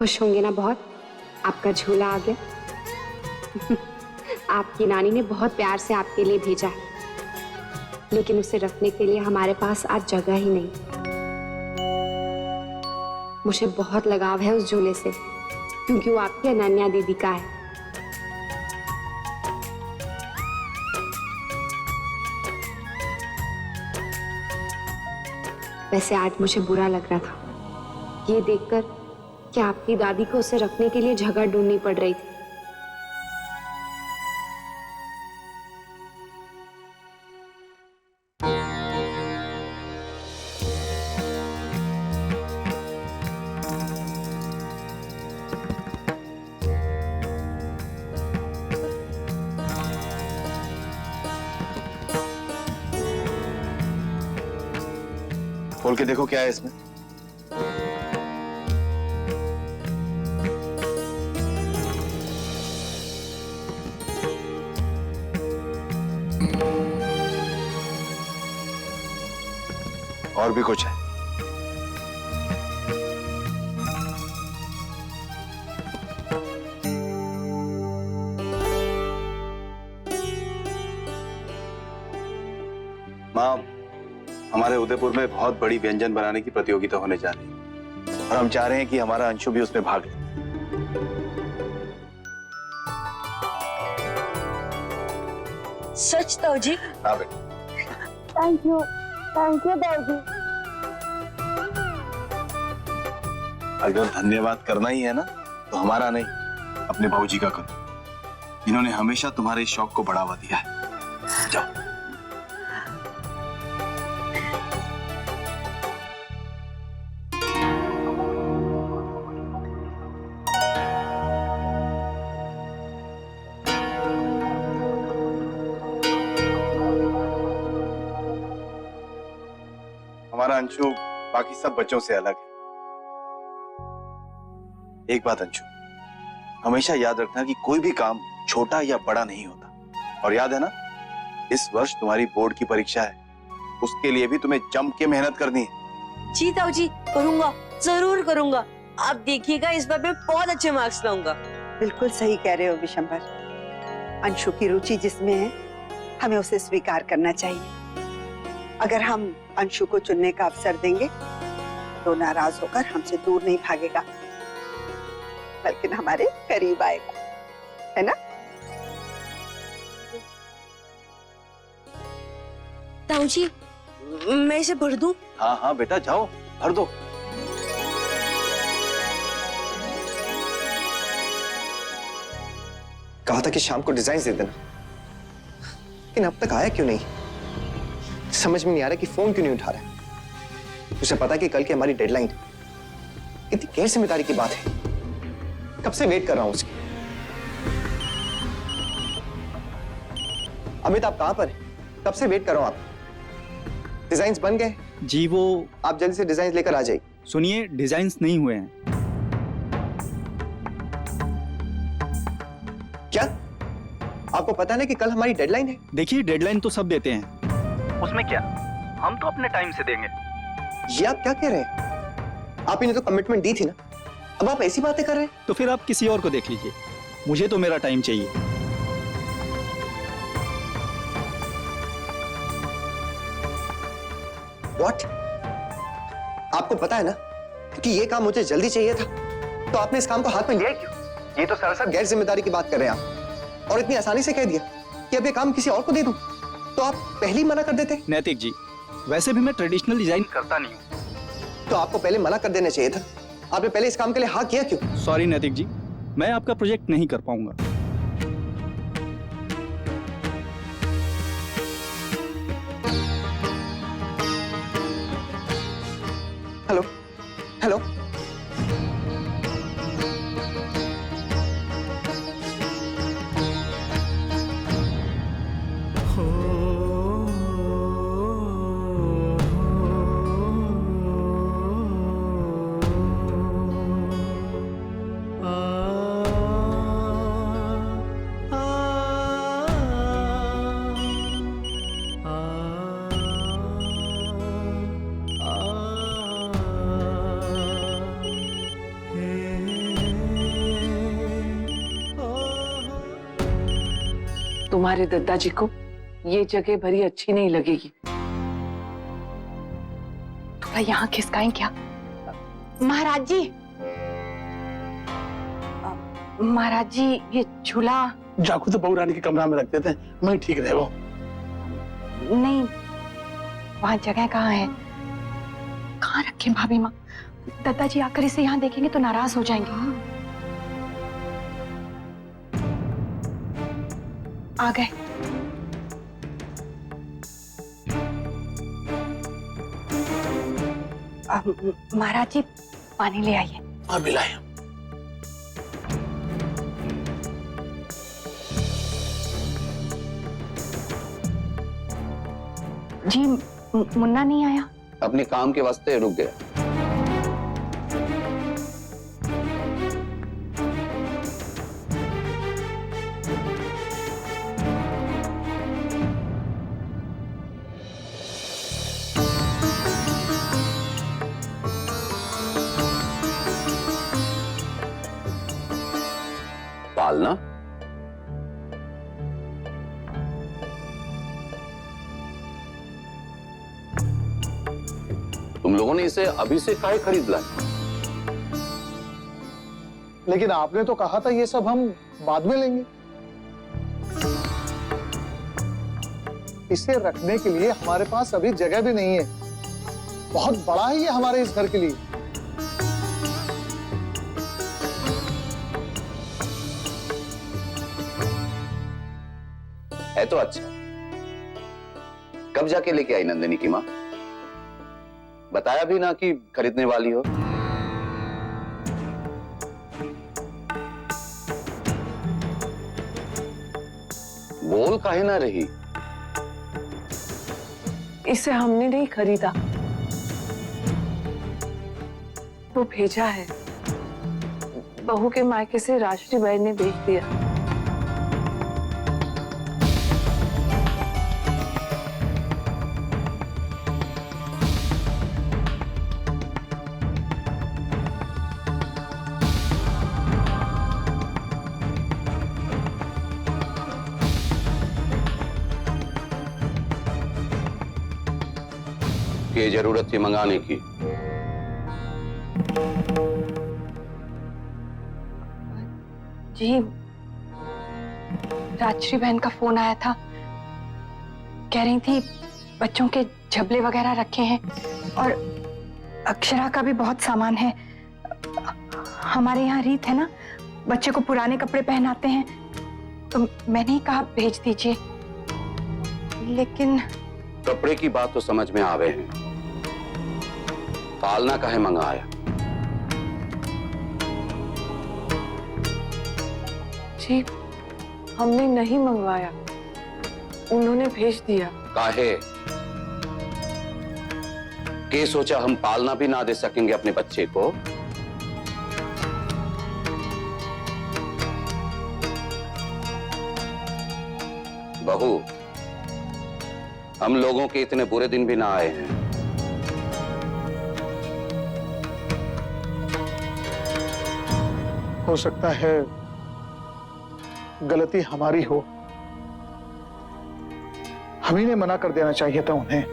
खुश होंगे ना बहुत, आपका झूला आ गया। आपकी नानी ने बहुत प्यार से आपके लिए भेजा है, लेकिन उसे रखने के लिए हमारे पास आज जगह ही नहीं। मुझे बहुत लगाव है उस झूले से, क्योंकि वो आपकी अनन्या दीदी का है। वैसे आज मुझे बुरा लग रहा था ये देखकर कि आपकी दादी को उसे रखने के लिए जगह ढूंढनी पड़ रही थी। खोल के देखो क्या है इसमें। और भी कुछ है। मां, हमारे उदयपुर में बहुत बड़ी व्यंजन बनाने की प्रतियोगिता होने जा रही है और हम चाह रहे हैं कि हमारा अंशु भी उसमें भाग ले। सच ताऊजी? हाँ बेटा। थैंक यू ताऊजी। अगर धन्यवाद करना ही है ना, तो हमारा नहीं, अपने बाबूजी का करो। इन्होंने हमेशा तुम्हारे इस शौक को बढ़ावा दिया है। जाओ। हमारा अंशु बाकी सब बच्चों से अलग है। एक बात अंशु, हमेशा याद रखना कि कोई भी काम छोटा या बड़ा नहीं होता। और याद है ना, इस वर्ष तुम्हारी बोर्ड की परीक्षा है, उसके लिए भी तुम्हें जम के मेहनत करनी है। जी ताऊजी, करूंगा, जरूर करूंगा। आप देखिएगा, इस बार मैं बहुत अच्छे मार्क्स लाऊंगा। बिल्कुल सही कह रहे हो विशंबर। अंशु की रुचि जिसमें है, हमें उसे स्वीकार करना चाहिए। अगर हम अंशु को चुनने का अवसर देंगे तो नाराज होकर हमसे दूर नहीं भागेगा, बल्कि हमारे करीब आएगा, है ना? ताऊजी, मैं इसे भर दूं? हाँ हाँ बेटा, जाओ भर दो। कहा था कि शाम को डिजाइन दे देना, लेकिन अब तक आया क्यों नहीं? समझ में नहीं आ रहा कि फोन क्यों नहीं उठा रहा है। उसे पता है कि कल की हमारी डेडलाइन है। इतनी गैर जिम्मेदारी की बात है। कब से वेट कर रहा हूं उसकी। अमित, आप कहां पर हैं? कब से वेट कर रहा हूं आप। डिजाइन्स बन गए? जी, वो आप जल्दी से डिजाइन लेकर आ जाइए। सुनिए, डिजाइन्स नहीं हुए हैं। क्या? आपको पता है कि कल हमारी डेडलाइन है? देखिए, डेडलाइन तो सब देते हैं, उसमें क्या, हम तो अपने टाइम से देंगे। ये आप क्या कह रहे हैं? आप इन्हें तो कमिटमेंट दी थी ना, अब आप ऐसी बातें कर रहे हैं? तो फिर आप किसी और को देख लीजिए, मुझे तो मेरा टाइम चाहिए। What? आपको पता है ना कि ये काम मुझे जल्दी चाहिए था, तो आपने इस काम को हाथ में लिया क्यों? ये तो सरासर गैर जिम्मेदारी की बात कर रहे हैं आप, और इतनी आसानी से कह दिया कि अब ये काम किसी और को दे दूं, तो आप पहले ही मना कर देते। नैतिक जी, वैसे भी मैं ट्रेडिशनल डिजाइन करता नहीं हूँ। तो आपको पहले मना कर देना चाहिए था। आपने पहले इस काम के लिए हाँ किया क्यों? सॉरी नैतिक जी, मैं आपका प्रोजेक्ट नहीं कर पाऊंगा। हेलो हेलो, तुम्हारे दादाजी को ये जगह भरी अच्छी नहीं लगेगी। थोड़ा यहाँ खिसकाएं क्या? महाराज जी, महाराज जी ये झूला। जाकू तो बहू रानी के कमरा में रख देते हैं, वहीं ठीक रहे वो। नहीं, वहां जगह कहाँ है? कहाँ रखें भाभी माँ? दादाजी आकर इसे यहाँ देखेंगे तो नाराज हो जाएंगे। आ गए। महाराज जी पानी ले आइए। हाँ मिलाए। जी मुन्ना नहीं आया? अपने काम के वास्ते रुक गया। पालना तुम लोगों ने इसे अभी से काहे खरीद लाया? लेकिन आपने तो कहा था ये सब हम बाद में लेंगे। इसे रखने के लिए हमारे पास अभी जगह भी नहीं है। बहुत बड़ा है ये हमारे इस घर के लिए। है तो अच्छा। कब जाके लेके आई नंदिनी की माँ? बताया भी ना कि खरीदने वाली हो। बोल काहे ना रही? इसे हमने नहीं खरीदा, वो भेजा है। बहू के मायके से राष्ट्री बहन ने भेज दिया। ये जरूरत थी मंगाने की। जी राजश्री बहन का फोन आया था, कह रही थी बच्चों के झबले वगैरह रखे हैं और अक्षरा का भी बहुत सामान है। हमारे यहाँ रीत है ना, बच्चे को पुराने कपड़े पहनाते हैं, तो मैंने ही कहा भेज दीजिए। लेकिन कपड़े की बात तो समझ में आवे हैं, पालना काहे मंगाया? जी हमने नहीं मंगवाया, उन्होंने भेज दिया। काहे? के सोचा हम पालना भी ना दे सकेंगे अपने बच्चे को? बहू, हम लोगों के इतने बुरे दिन भी ना आए हैं। हो सकता है गलती हमारी हो, हम ही ने मना कर देना चाहिए था उन्हें।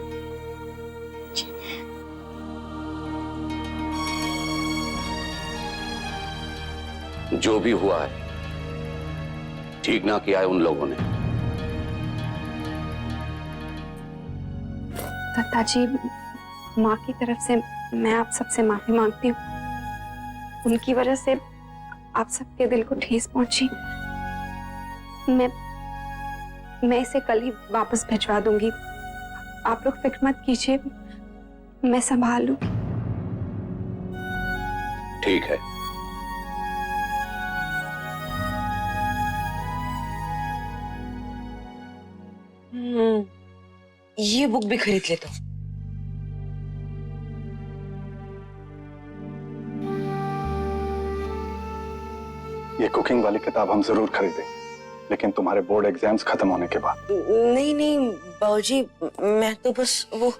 जो भी हुआ है ठीक ना किया है उन लोगों ने। दादाजी, माँ की तरफ से मैं आप सबसे माफी मांगती हूँ। उनकी वजह से आप सबके दिल को ठेस पहुंची। मैं इसे कल ही वापस भिजवा दूंगी। आप लोग फिक्र मत कीजिए, मैं संभाल लूंगी। ठीक है। ये बुक भी खरीद लेता हूँ। ये कुकिंग वाली किताब हम जरूर खरीदेंगे, लेकिन तुम्हारे बोर्ड एग्जाम्स खत्म होने के बाद। नहीं नहीं बाबूजी, मैं तो बस वो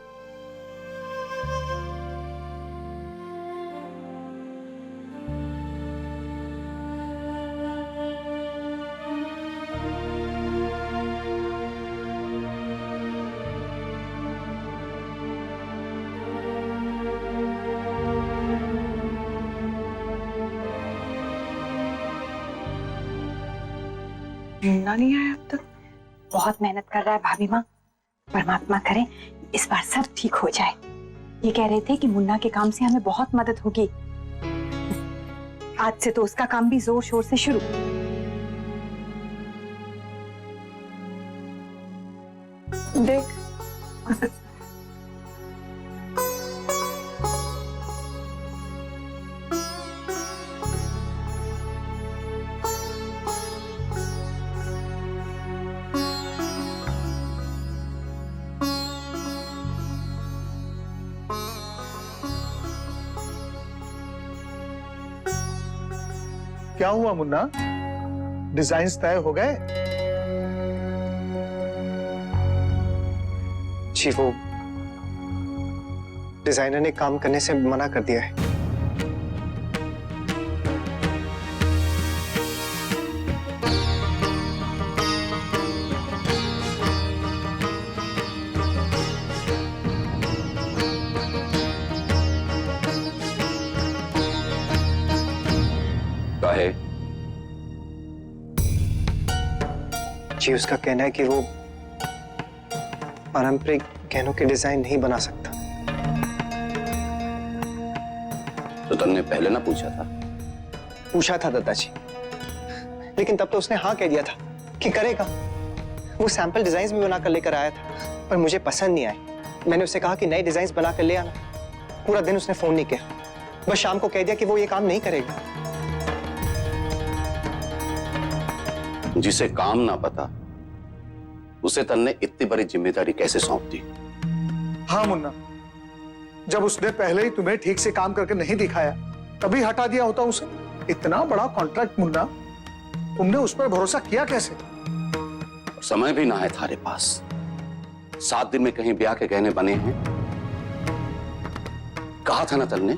मुन्ना नहीं आया अब तक? बहुत मेहनत कर रहा है भाभी माँ। परमात्मा करे इस बार सब ठीक हो जाए। ये कह रहे थे कि मुन्ना के काम से हमें बहुत मदद होगी। आज से तो उसका काम भी जोर शोर से शुरू। देख क्या हुआ मुन्ना, डिजाइन तय हो गए? जी वो डिजाइनर ने काम करने से मना कर दिया है। काहे? जी उसका कहना है कि वो पारंपरिक गहनों के डिजाइन नहीं बना सकता। तो तुमने पहले ना पूछा था? पूछा था दादाजी, लेकिन तब तो उसने हाँ कह दिया था कि करेगा। वो सैंपल डिजाइन्स भी बनाकर लेकर आया था, पर मुझे पसंद नहीं आए। मैंने उससे कहा कि नए डिजाइन्स बनाकर ले आना। पूरा दिन उसने फोन नहीं किया, बस शाम को कह दिया कि वो ये काम नहीं करेगा। जिसे काम ना पता उसे तन्ने इतनी बड़ी जिम्मेदारी कैसे सौंप दी? हाँ मुन्ना, जब उसने पहले ही तुम्हें ठीक से काम करके नहीं दिखाया तभी हटा दिया होता उसे। इतना बड़ा कॉन्ट्रैक्ट मुन्ना, तुमने उस पर भरोसा किया कैसे? समय भी ना है थारे पास। 7 दिन में कहीं ब्याह के गहने बने हैं? कहा था ना तन्ने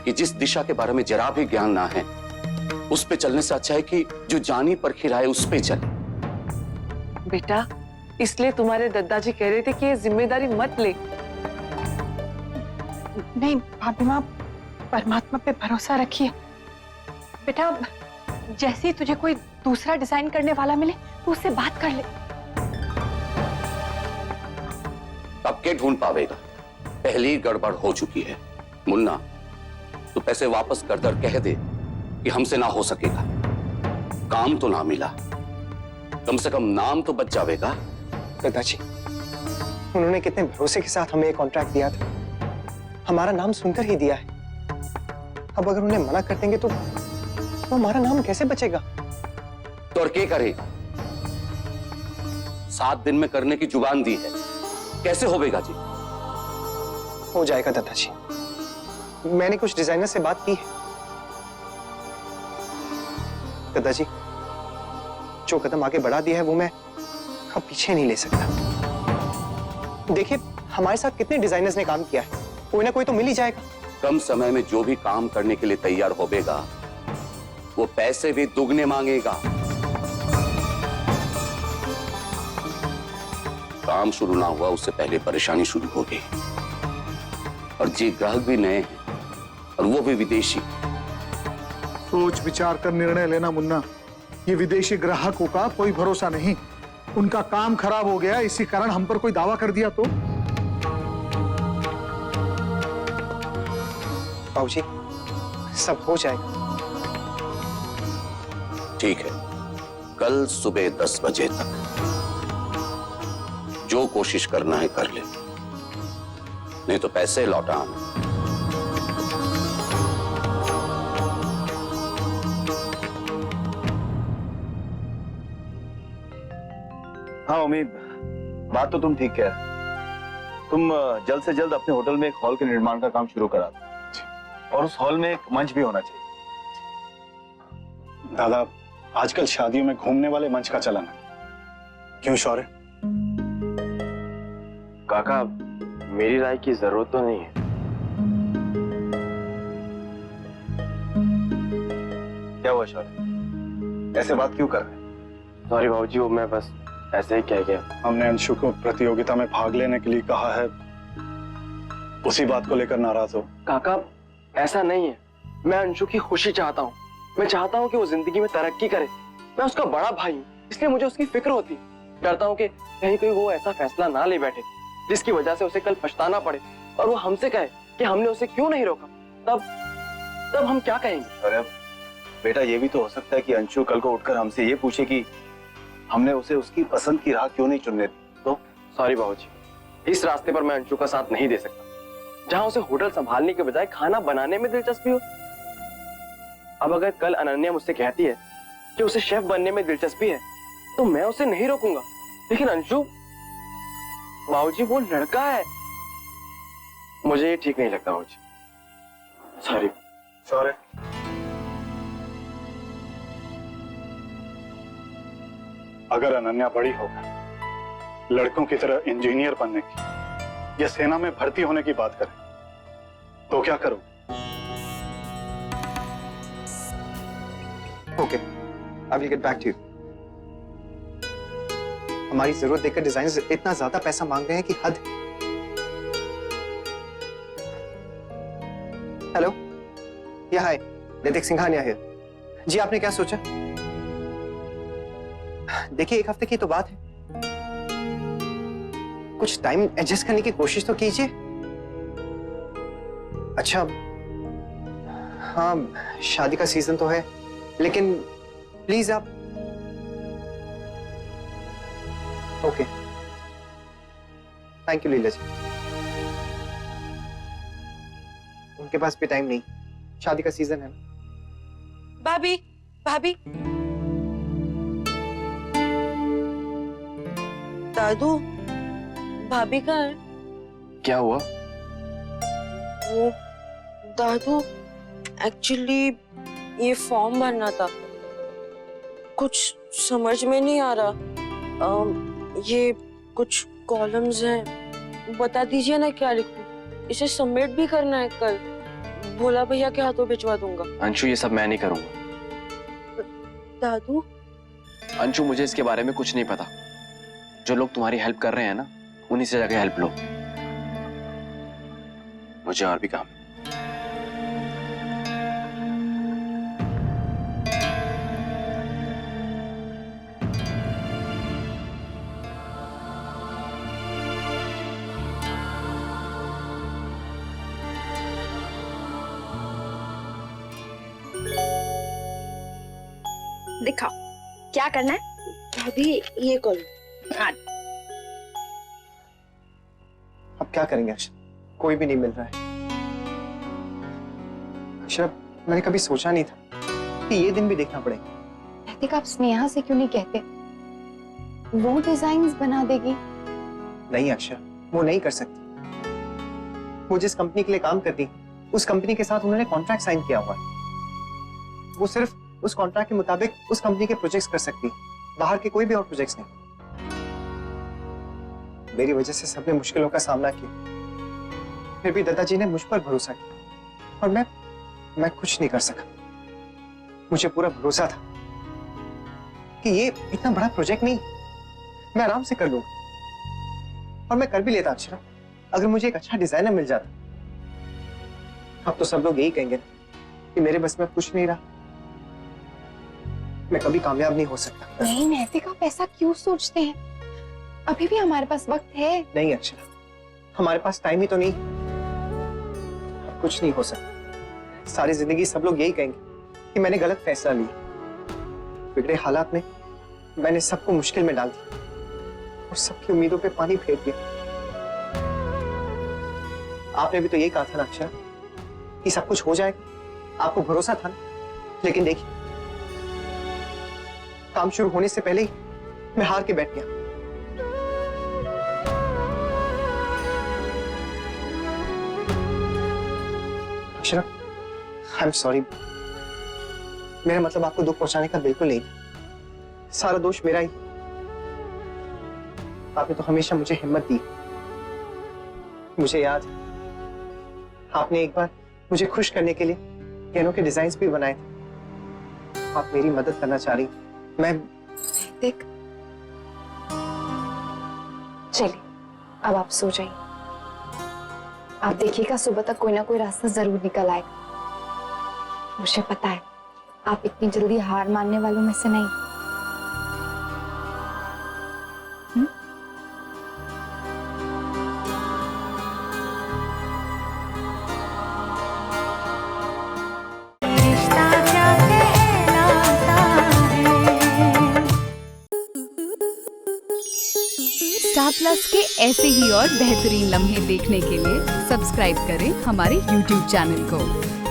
कि जिस दिशा के बारे में जरा भी ज्ञान ना है उस पे चलने से अच्छा है कि जो जानी परखी राय उस पे चले। बेटा, इसलिए तुम्हारे दादाजी कह रहे थे कि ये जिम्मेदारी मत ले। नहीं भाभी माँ, परमात्मा पे भरोसा रखिए। बेटा जैसे ही तुझे कोई दूसरा डिजाइन करने वाला मिले तो उससे बात कर ले। अब के ढूंढ पावेगा? पहली गड़बड़ हो चुकी है। मुन्ना तू पैसे वापस कर दर कह दे कि हमसे ना हो सकेगा। काम तो ना मिला, कम से कम नाम तो बच जाएगा। दादाजी उन्होंने कितने भरोसे के साथ हमें ये कॉन्ट्रैक्ट दिया था, हमारा नाम सुनकर ही दिया है। अब अगर उन्हें मना कर देंगे तो हमारा नाम कैसे बचेगा? तो और क्या करे? 7 दिन में करने की जुबान दी है, कैसे होवेगा जी? हो जाएगा दादाजी, मैंने कुछ डिजाइनर से बात की है। दादाजी जो कदम आगे बढ़ा दिया है वो मैं अब पीछे नहीं ले सकता। देखिए हमारे साथ कितने डिजाइनर्स ने काम किया है, कोई ना कोई तो मिल ही जाएगा। कम समय में जो भी काम करने के लिए तैयार होवेगा वो पैसे भी दुगने मांगेगा। काम शुरू ना हुआ उससे पहले परेशानी शुरू हो गई। और जी ग्राहक भी नए हैं और वो भी विदेशी। सोच विचार कर निर्णय लेना मुन्ना। ये विदेशी ग्राहकों का कोई भरोसा नहीं। उनका काम खराब हो गया, इसी कारण हम पर कोई दावा कर दिया तो? बाबूजी सब हो जाएगा। ठीक है, कल सुबह 10 बजे तक जो कोशिश करना है कर ले, नहीं तो पैसे लौटा आना। हाँ उम्मीद, बात तो तुम ठीक कह रहे। तुम जल्द से जल्द अपने होटल में एक हॉल के निर्माण का काम शुरू करा दो और उस हॉल में एक मंच भी होना चाहिए। दादा आजकल शादियों में घूमने वाले मंच का चलन है, क्यों शौर्य? काका मेरी राय की जरूरत तो नहीं है। क्या हुआ शौर्य, ऐसे बात क्यों कर रहे हैं? सॉरी बाबूजी, वो मैं बस ऐसे ही कह गया। हमने अंशु को प्रतियोगिता में भाग लेने के लिए कहा है, उसी बात को लेकर नाराज हो? काका ऐसा नहीं है, मैं अंशु की खुशी चाहता हूँ। मैं चाहता हूँ कि वो जिंदगी में तरक्की करे, मैं उसका बड़ा भाई हूँ, इसलिए मुझे उसकी फिक्र होती। डरता हूँ कि कहीं कोई वो ऐसा फैसला ना ले बैठे जिसकी वजह से उसे कल पछताना पड़े और वो हमसे कहे कि हमने उसे क्यों नहीं रोका। तब हम क्या कहेंगे? अरे बेटा, ये भी तो हो सकता है कि अंशु कल को उठकर हमसे ये पूछे कि हमने उसे उसकी पसंद की राह क्यों नहीं चुनने दी। तो सॉरी बाबूजी, इस रास्ते पर मैं अंशु का साथ नहीं दे सकता, जहां उसे होटल संभालने के बजाय खाना बनाने में दिलचस्पी हो। अब अगर कल अनन्या मुझसे कहती है कि उसे शेफ बनने में दिलचस्पी है तो मैं उसे नहीं रोकूंगा, लेकिन अंशु बाबूजी वो लड़का है, मुझे ये ठीक नहीं लगता बाबूजी। सॉरी। सॉरी। अगर अनन्या बड़ी होकर लड़कों की तरह इंजीनियर बनने की या सेना में भर्ती होने की बात करे तो क्या करो? Okay, I will get back to you. हमारी जरूरत देखकर डिजाइनर्स इतना ज्यादा पैसा मांग रहे हैं कि हद। हेलो, या हाय, नितिक सिंघानिया हियर। जी आपने क्या सोचा? देखिए, एक हफ्ते की तो बात है, कुछ टाइम एडजस्ट करने की कोशिश तो कीजिए। अच्छा, हाँ शादी का सीजन तो है, लेकिन प्लीज आप। ओके, थैंक यू लीला जी। उनके पास भी टाइम नहीं, शादी का सीजन है। भाभी भाभी, दादू भाभी कहाँ है? क्या हुआ? वो दादू, एक्चुअली ये फॉर्म भरना था, कुछ समझ में नहीं आ रहा। ये कुछ कॉलम्स हैं, बता दीजिए ना क्या लिखूं। इसे सबमिट भी करना है कल, भोला भैया के हाथों भिजवा दूंगा। अंशु, ये सब मैं नहीं करूंगा। दादू, अंशु, मुझे इसके बारे में कुछ नहीं पता। जो लोग तुम्हारी हेल्प कर रहे हैं ना, उन्हीं से जाके हेल्प लो। मुझे और भी काम है। दिखाओ क्या करना है। भाभी ये करो। अब क्या करेंगे अक्षर? कोई भी नहीं मिल रहा है। अक्षर, मैंने कभी सोचा नहीं था कि ये दिन भी देखना पड़ेगा। नैतिक, आप स्नेहा से क्यों नहीं कहते? वो डिजाइन्स बना देगी। नहीं अक्षर, वो नहीं कर सकती। वो जिस कंपनी के लिए काम करती, उस कंपनी के साथ उन्होंने कॉन्ट्रैक्ट साइन किया हुआ है। वो सिर्फ उस कॉन्ट्रैक्ट के मुताबिक उस कंपनी के प्रोजेक्ट्स कर सकती, बाहर के कोई भी और प्रोजेक्ट्स नहीं। मेरी वजह से सबने मुश्किलों का सामना किया, फिर भी दादाजी ने मुझ पर भरोसा किया और मैं कुछ नहीं कर सका। मुझे पूरा भरोसा था कि ये इतना बड़ा प्रोजेक्ट नहीं, मैं आराम से कर लूंगा, और मैं कर भी लेता अक्षरा, अगर मुझे एक अच्छा डिजाइनर मिल जाता। अब तो सब लोग यही कहेंगे कि मेरे बस में कुछ नहीं रहा, मैं कभी कामयाब नहीं हो सकता। नहीं नैतिक, आप ऐसा क्यों सोचते हैं? अभी भी हमारे पास वक्त है। नहीं अक्षरा, हमारे पास टाइम ही तो नहीं, कुछ नहीं हो सकता। सारी जिंदगी सब लोग यही कहेंगे कि मैंने गलत फैसला लिया। बिगड़े हालात में मैंने सबको मुश्किल में डाल दिया और सबकी उम्मीदों पे पानी फेर दिया। आपने भी तो यही कहा था ना अक्षरा कि सब कुछ हो जाएगा, आपको भरोसा था ना। लेकिन देखिए, काम शुरू होने से पहले ही मैं हार के बैठ गया। Akshara, I am sorry. मेरा मतलब आपको दुख पहुंचाने का बिल्कुल नहीं था। सारा दोष मेरा ही। आपने तो हमेशा मुझे हिम्मत दी। मुझे याद है, आपने एक बार मुझे खुश करने के लिए कैनों के डिजाइन्स भी बनाए थे। आप मेरी मदद करना चाह रही, मैं देख, चलिए अब आप सो जाइए। आप देखिएगा सुबह तक कोई ना कोई रास्ता जरूर निकल आएगा। मुझे पता है आप इतनी जल्दी हार मानने वालों में से नहीं। स्टार प्लस के ऐसे ही और बेहतरीन लम्हे देखने के लिए सब्सक्राइब करें हमारे YouTube चैनल को।